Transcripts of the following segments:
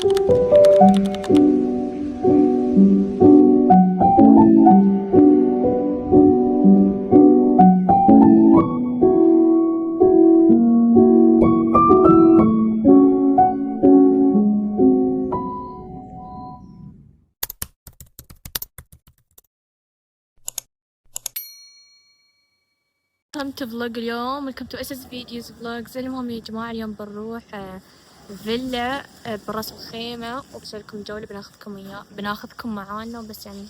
welcome to vlog اليوم. welcome to SS videos vlogs. المهم يا جماعة اليوم بنروح فيلا براس الخيمة وبسوي لكم جولة بناخذكم معانا، بس يعني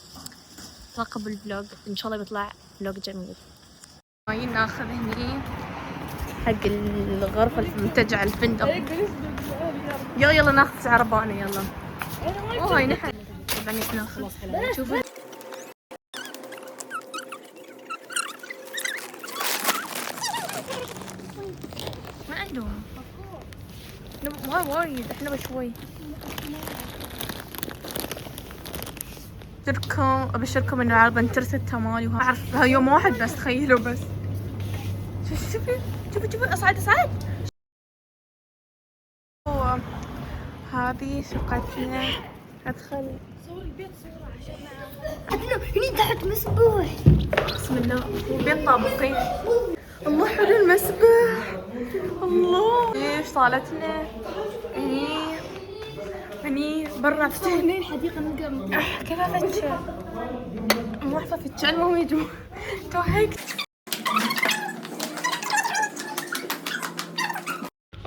راقبوا الفلوج ان شاء الله بيطلع فلوج جميل. جايين ناخذ هني حق الغرفة المنتجعة الفندق. يلا ناخذ عربانة يلا. هاي نحن طبعا ناخذ. شوفوا ما عندهم وايد، احنا بشوي. ابشركم ان العربة انترست مالي وأعرف يوم واحد بس، تخيلوا بس. شوفي اصعد. هذه شقتنا. ادخل صور البيت صورة عشان هني تحت مسبح. بسم الله. البيت طابقين. الله حلو المسبح. الله. ايش صالتنا هني برا فتح. هني الحديقة نلقى كيف افتش مو احفظ فتش. المهم يا جماعة توهقت.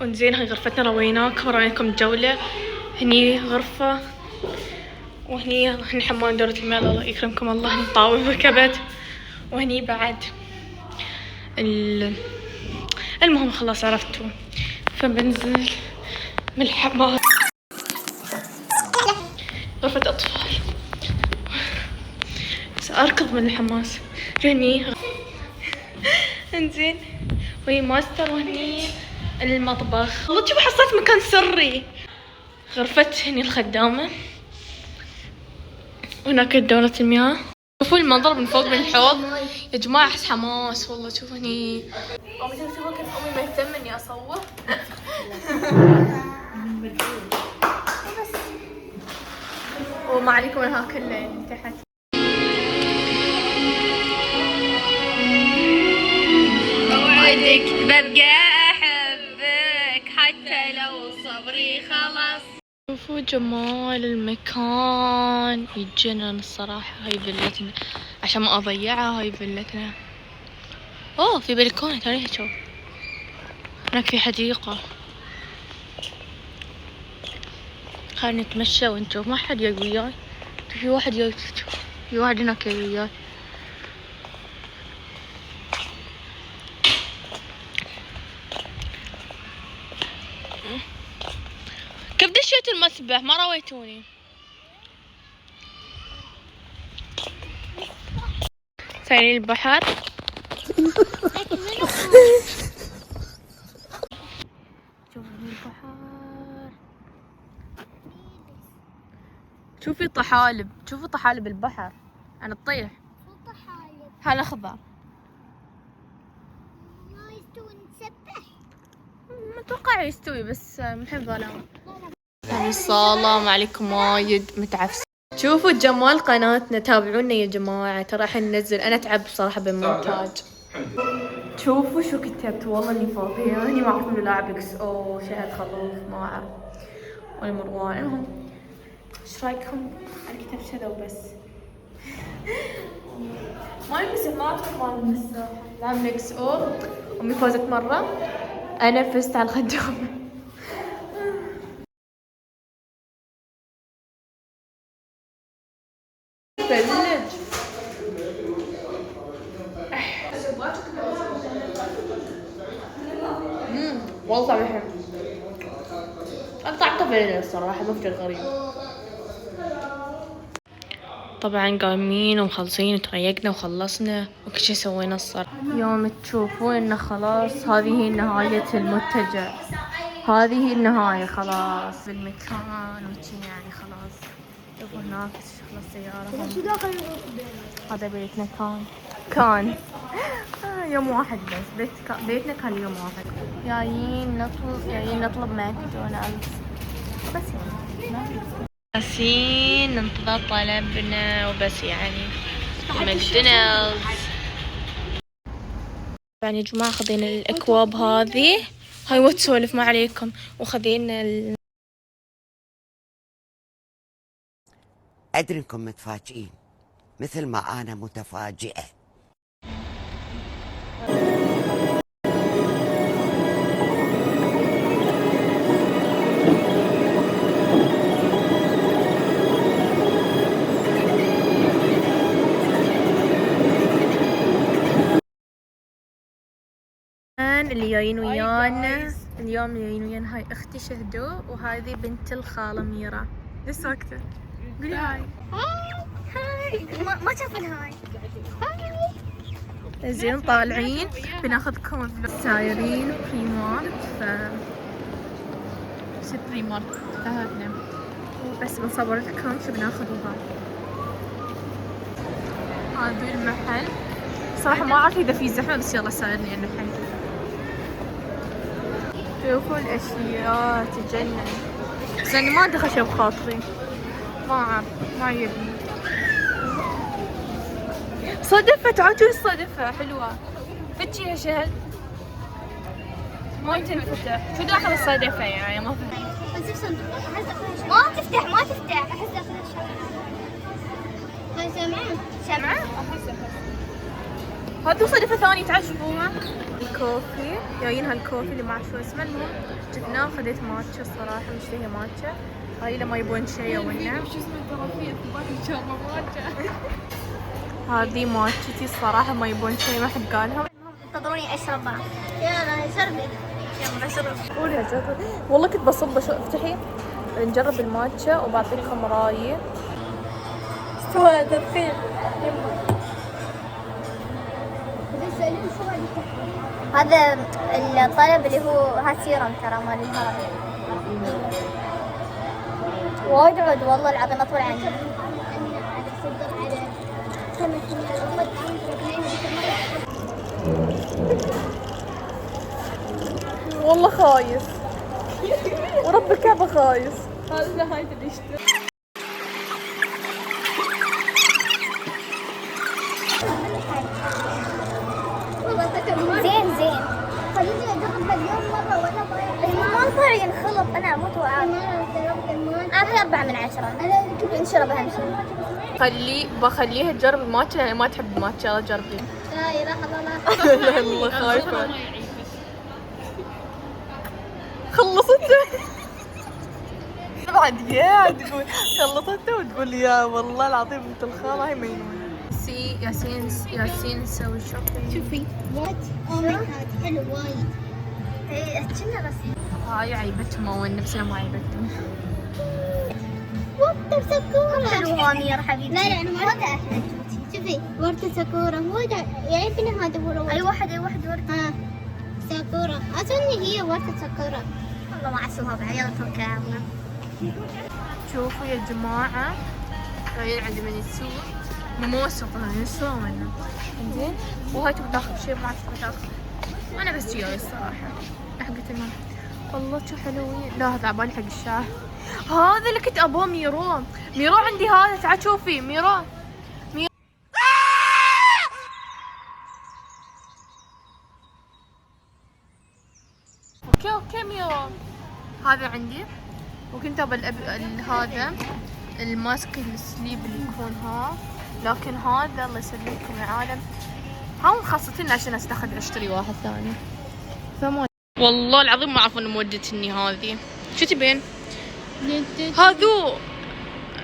انزين هاي غرفتنا، رويناكم وريناكم جولة. هني غرفة وهني حمام دورة المياه. الله يكرمكم الله. هني طاولة ركبت وهني بعد المهم خلاص عرفتوا. فبنزل من الحمام. غرفة أطفال. سأركض من الحماس. هني انزين وهي ماستر وهني المطبخ. والله شوفوا حصلت مكان سري. غرفة هني الخدامة وهناك دورة المياه. شوفوا المنظر من فوق من الحوض يا جماعة. احس حماس والله. شوفوا هني شوفوا كيف امي مهتمة اني اصور. وما عليكم من هاك الليل تحت. اوعدك ببقى احبك حتى لو صبري خلاص. شوفوا جمال المكان يتجنن الصراحة. هاي فيلتنا عشان ما اضيعها. هاي فيلتنا. اوه في بلكونة ترى. شوف هناك في حديقة. خلينا نتمشى ونشوف. ما حد جاي وياي. في واحد جاي. في واحد هناك وياي. كيف دشيت المسبح؟ ما رويتوني. سايرين البحر. شوفوا البحر. شوفي طحالب. شوفوا طحالب البحر. انا تطيح. هذا خضار. ما يستوي نسبح. ما اتوقع يستوي بس نحب ظلام. هاي الصالة ما عليكم وايد متعفسة. شوفوا جمال قناتنا. تابعونا يا جماعة ترى راح ننزل. انا تعب بصراحة بالمونتاج. شوفوا شو كتبت والله اني فاضية. هني ما اعرف منو لاعب اكس او شهد خروف ما اعرف ولا مروان. المهم ايش رايكم؟ انا كتبت كذا وبس. ما يلبس ما اعرف مال المساحة. لعبنا اكس او امي فازت مرة انا فزت على الخدامة. ثلج. والله طعمه حلو. انا طعمته فانيليا الصراحة ما في غريب. طبعا قايمين ومخلصين وتريقنا وخلصنا وكل شي سوينا الصراحة. يوم تشوفون انه خلاص هذه هي نهاية المتجع. هذه هي النهاية خلاص بالمكان وشي يعني خلاص. شوفوا هناك شغلة السيارة. هذا بيتنا كان يوم واحد بس. بيتنا كان يوم واحد. جايين نطلب ماكدونالدز بس يعني. ياسين ننتظر طلبنا وبس يعني ماكدونالدز. يعني يا جماعة خذينا الأكواب هذه، هاي وتسولف ما عليكم، وخذينا أدري إنكم متفاجئين مثل ما أنا متفاجئة. اللي جايين ويانا اليوم، اللي جايين ويانا هاي اختي شهدو، وهذه بنت الخالة ميرا. ليش ساكتة؟ قولي هاي. هاي ما شافن هاي. زين طالعين بناخذكم سايرين بريمارك. شو بريمارك فهمنا، بس بنصور لكم شو بناخذ. هذا المحل صراحة ما أعرف إذا في زحمة، بس يلا سايرني المحل. شوفوا الأشياء تجنن، بس أنا ما أدري خشب بخاطري، ما أعرف ما يبني. صدفة تعالوا الصدفة حلوة، فتشي يا شهد ما تنفتح. شو داخل الصدفة يعني؟ ما تفتح احس داخلها شمعة. شمعة؟ هذو صدفة ثانية تعال شوفوها. الكوفي جايين هالكوفي اللي ما اعرف شو اسمه، المهم جبناه وخذيت ماتشا. الصراحة مشتهية ماتشا، هاي لما يبون شي ونا. شو اسمه الطرفية ماتشا. هذه ماتشتي الصراحة، ما يبون شي ما حد قالهم. انتظروني اشربها. يلا شربي. يلا شرب. قولها جرب. والله كنت بصب افتحي نجرب الماتشا وبعطيكم رايي. استوى هذا الفيل. هذا الطلب اللي هو هالسيرم ترى مال الهرم. وايد عود والله العظيم اطول عني. والله خايس ورب الكعبة خايس. هذا نهاية الاشتراك. زين خليني اجرب اليوم مره وانا ضايع. المنظر ينخلط، انا اموت واعرف. انا 4 من 10. انا كنت انشرب اهم شيء. بخليها تجرب الماتشا لان ما تحب الماتشا. يلا جربي. لا لحظه لا والله خايفة. خلصته بعد قاعد تقول خلصته وتقول يا والله العظيم بنت الخالة هاي ميمونة. ياسين نسوي شوبينج. شوفي وات او ماي جاد حلو وايد. ايه كنا بس هاي عيبتهم او نفسنا ما عيبتهم. ورد ساكورا حلوة مير حبيبتي. لا انا ما احلى. شوفي ورد ساكورا هو يعيبني هذا هو الورد. اي واحد ورد ساكورا. اظن هي ورد ساكورا. والله ما احسبها بعيال تركها. شوفوا يا جماعة جايين عند من السوق مموسط من السوق منه. زين وهاي تبي تاخذ شيء ما اعرف تاخذ. انا بس جاي الصراحة حقت المال. والله شو حلوين. لا هذا عبالي حق الشاي. هذا اللي كنت ابوه ميرو عندي هذا. تعال شوفي ميرو. اوكي ميرو هذا عندي. وكنت ابى هذا الماسك السليب اللي يكون لكن هذا الله يسلمكم يا عالم هاو خاصة عشان اشتري واحد ثاني. فما والله العظيم ما اعرف انه مودتني هذه. شو تبين؟ هذو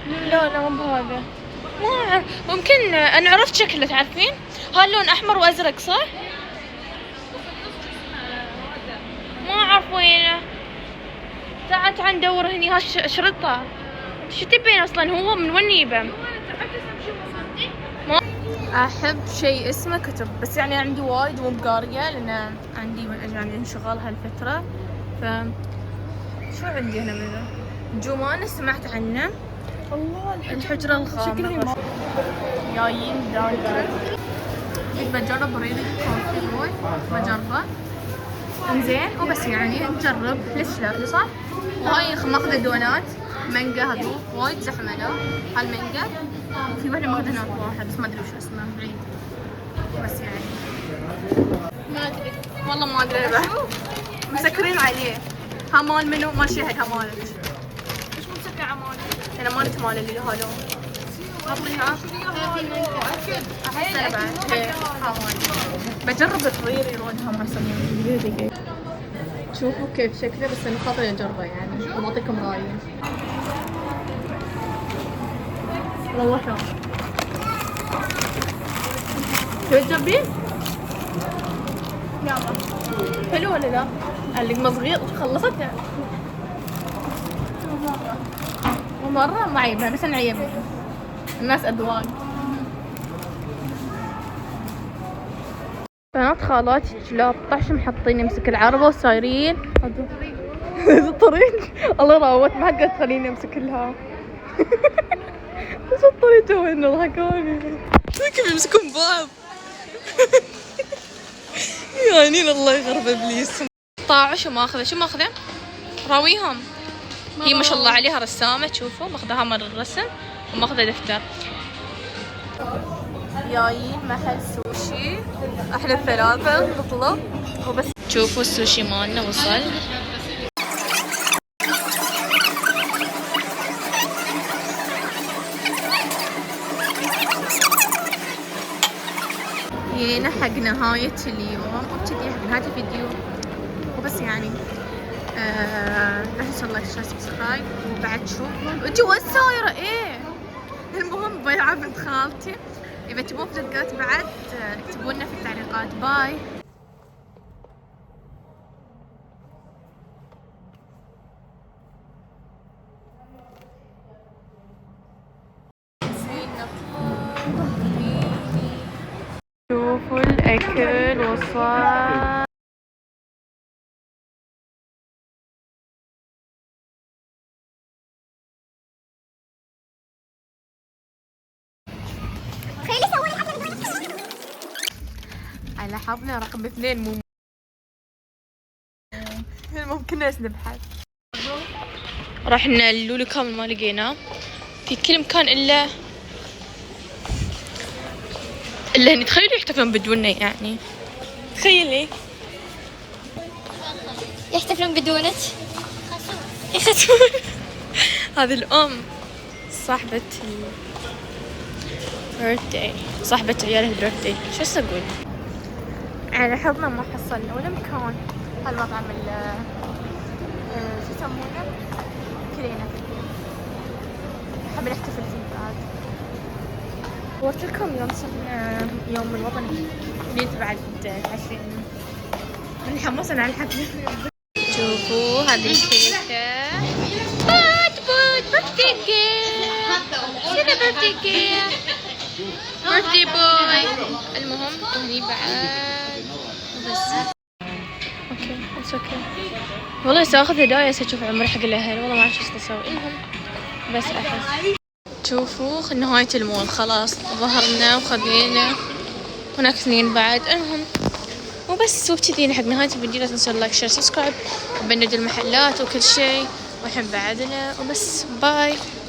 لا مو بهذا. ما ممكن انا عرفت شكله. تعرفين هاللون احمر وازرق صح؟ ما اعرف وينه. تعال ندور هني. ها شرطة. شو تبين اصلا؟ هو من وين يبه؟ ما احب شيء اسمه كتب، بس يعني عندي وايد مو بقارية لان عندي يعني انشغال هالفترة. ف شو عندي هنا من جومان سمعت عنه. الله الحجرة الغامضة. جايين دايرة. بجرب اريد كوفي روي بجربه. انزين وبس يعني نجرب. ليش لا صح؟ وهاي ماخذة دونات مانجا هذو وايد زحمة لا هالمانجا. في واحدة ماخذ هناك واحد بس ما ادري وش اسمه بعيد. بس يعني ما ادري والله ما ادري بعد. مسكرين عليه. ها مال منو؟ مال شهد. ها مالك. ليش مو مسكر على مالك؟ انا مالت مال اللي هذول. اعطيها. احس انا بعد. ها مالي. بجرب الريري لونها ما يسمونه. شوفوا كيف شكله بس انا خاطري اجربه يعني وبعطيكم رايي. روحوا. تبي تجربين؟ يلا. حلو ولا لا؟ اللقمة صغير خلصت يعني. مرة ما عيبها بس انا عيبها. الناس اذواق. بنات خالاتي كلاب طحش محطين يمسك العربة وصايرين الطريق. الله راوت ما قد خليني امسك لها. بس الطريق وين ضحكوني كيف يمسكون بعض. يعني الله يغرب ابليس. طاعوا شو ماخذه شو ماخذه راويهم. هي ما شاء الله عليها رسامة تشوفوا ماخذها مال الرسم وماخذه دفتر. جايين محل سوشي احنا الثلاثة نطلب وبس. شوفوا السوشي مالنا وصل. جينا حق نهاية اليوم وبكذي حق نهاية الفيديو وبس يعني لا تنسوا لايك شير سبسكرايب. وبعد شو انتي وين سايرة ايه. المهم بيعة بنت خالتي. إذا تبون فلوجات بعد اكتبوا لنا في التعليقات. باي. شوفوا الأكل وصل. على حظنا رقم 2 مو ممكن نبحث. رحنا اللولو كامل ما لقيناه في كل مكان الا هني. تخيلوا يحتفلون بدوننا يعني. تخيلي يحتفلون بدونك. يختمون. هذه الأم صاحبة البيرثداي صاحبة عيالها البيرثداي. شو أقول على حظنا ما حصلنا ولا مكان. هالمطعم شو يسمونه كلينا حاب نحتفل فيه بعد. صورت لكم يوم صرنا يوم الوطني اللي بعد 20 منحمسنا على الحفلة. شوفوا هذه الكيكة. بوت بيرثدي كيك. شنو بيرثدي كيك؟ بيرثدي بوي. المهم هني بعد بس اوكي اتس اوكي. والله ساخذ هدايا اشوف عمري حق الاهل والله ما اعرف ايش اسوي. المهم بس احس شوفوا نهاية المول خلاص ظهرنا وخذينا هناك اثنين بعد. المهم وبس وبكذي حق نهاية الفيديو. لا تنسوا اللايك شير سبسكرايب وبندوا المحلات وكل شيء ونحب بعدنا وبس. باي.